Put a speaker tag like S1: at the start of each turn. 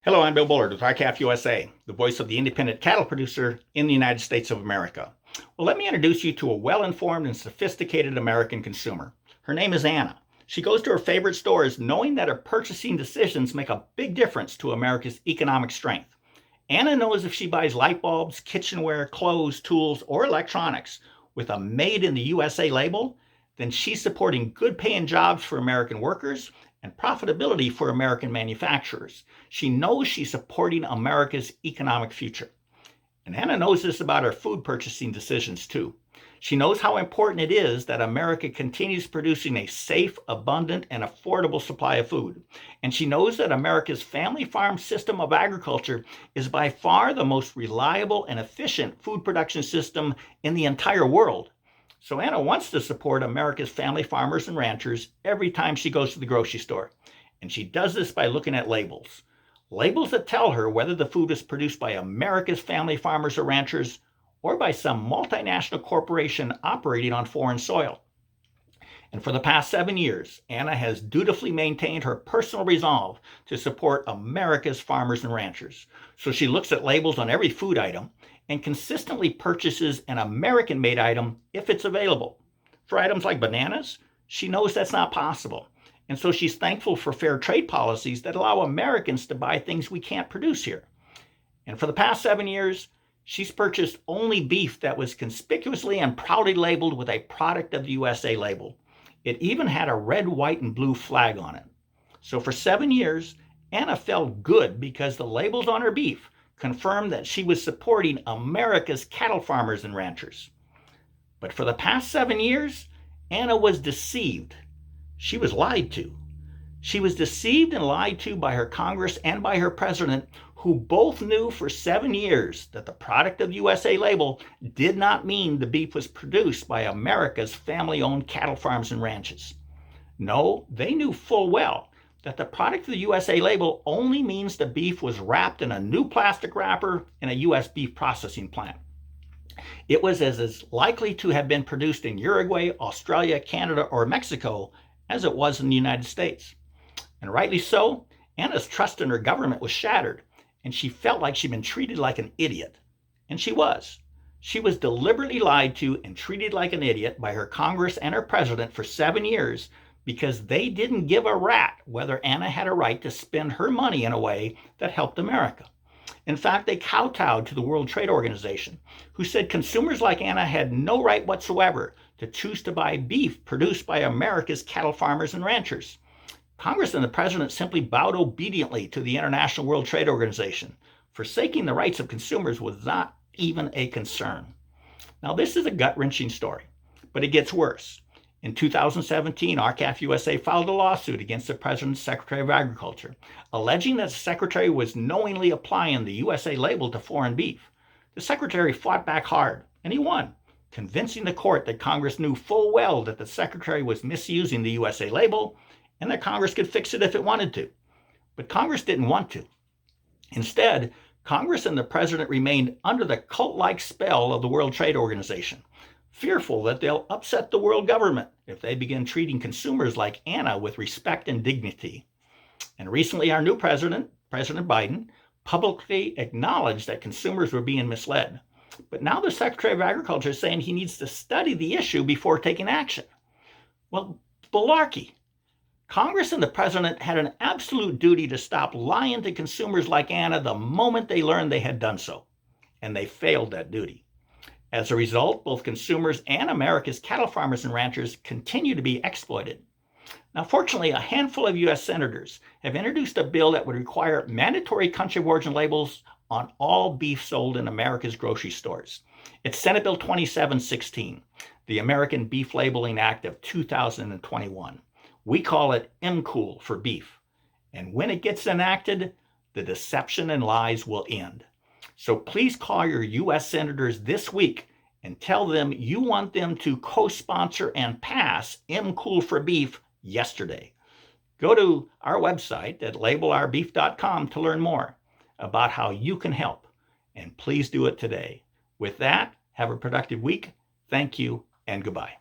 S1: Hello, I'm Bill Bullard with ICAF USA, the voice of the independent cattle producer in the United States of America. Well, let me introduce you to a well-informed and sophisticated American consumer. Her name is Anna. She goes to her favorite stores knowing that her purchasing decisions make a big difference to America's economic strength. Anna knows if she buys light bulbs, kitchenware, clothes, tools, or electronics with a Made in the USA label, then she's supporting good paying jobs for American workers and profitability for American manufacturers. She knows she's supporting America's economic future. And Anna knows this about her food purchasing decisions too. She knows how important it is that America continues producing a safe, abundant, and affordable supply of food. And she knows that America's family farm system of agriculture is by far the most reliable and efficient food production system in the entire world. So Anna wants to support America's family farmers and ranchers every time she goes to the grocery store. And she does this by looking at labels. Labels that tell her whether the food is produced by America's family farmers or ranchers or by some multinational corporation operating on foreign soil. And for the past 7 years, Anna has dutifully maintained her personal resolve to support America's farmers and ranchers. So she looks at labels on every food item and consistently purchases an American-made item if it's available. For items like bananas, she knows that's not possible. And so she's thankful for fair trade policies that allow Americans to buy things we can't produce here. And for the past 7 years, she's purchased only beef that was conspicuously and proudly labeled with a product of the USA label. It even had a red, white, and blue flag on it. So for 7 years, Anna felt good because the labels on her beef confirmed that she was supporting America's cattle farmers and ranchers. But for the past 7 years, Anna was deceived. She was lied to. She was deceived and lied to by her Congress and by her president, who both knew for 7 years that the product of USA label did not mean the beef was produced by America's family-owned cattle farms and ranches. No, they knew full well that the product of the USA label only means the beef was wrapped in a new plastic wrapper in a US beef processing plant. It was as likely to have been produced in Uruguay, Australia, Canada, or Mexico as it was in the United States. And rightly so, Anna's trust in her government was shattered, and she felt like she'd been treated like an idiot. And she was. She was deliberately lied to and treated like an idiot by her Congress and her president for 7 years because they didn't give a rat whether Anna had a right to spend her money in a way that helped America. In fact, they kowtowed to the World Trade Organization, who said consumers like Anna had no right whatsoever to choose to buy beef produced by America's cattle farmers and ranchers. Congress and the president simply bowed obediently to the International World Trade Organization. Forsaking the rights of consumers was not even a concern. Now, this is a gut-wrenching story, but it gets worse. In 2017, ICAF USA filed a lawsuit against the President's Secretary of Agriculture, alleging that the Secretary was knowingly applying the USA label to foreign beef. The Secretary fought back hard, and he won, convincing the court that Congress knew full well that the Secretary was misusing the USA label and that Congress could fix it if it wanted to. But Congress didn't want to. Instead, Congress and the President remained under the cult-like spell of the World Trade Organization, fearful that they'll upset the world government if they begin treating consumers like Anna with respect and dignity. And recently, our new president, President Biden, publicly acknowledged that consumers were being misled. But now the Secretary of Agriculture is saying he needs to study the issue before taking action. Well, malarkey. Congress and the president had an absolute duty to stop lying to consumers like Anna the moment they learned they had done so. And they failed that duty. As a result, both consumers and America's cattle farmers and ranchers continue to be exploited. Now, fortunately, a handful of U.S. senators have introduced a bill that would require mandatory country of origin labels on all beef sold in America's grocery stores. It's Senate Bill 2716, the American Beef Labeling Act of 2021. We call it MCOOL for beef. And when it gets enacted, the deception and lies will end. So please call your U.S. senators this week and tell them you want them to co-sponsor and pass MCOOL for beef yesterday. Go to our website at labelourbeef.com to learn more about how you can help. And please do it today. With that, have a productive week. Thank you and goodbye.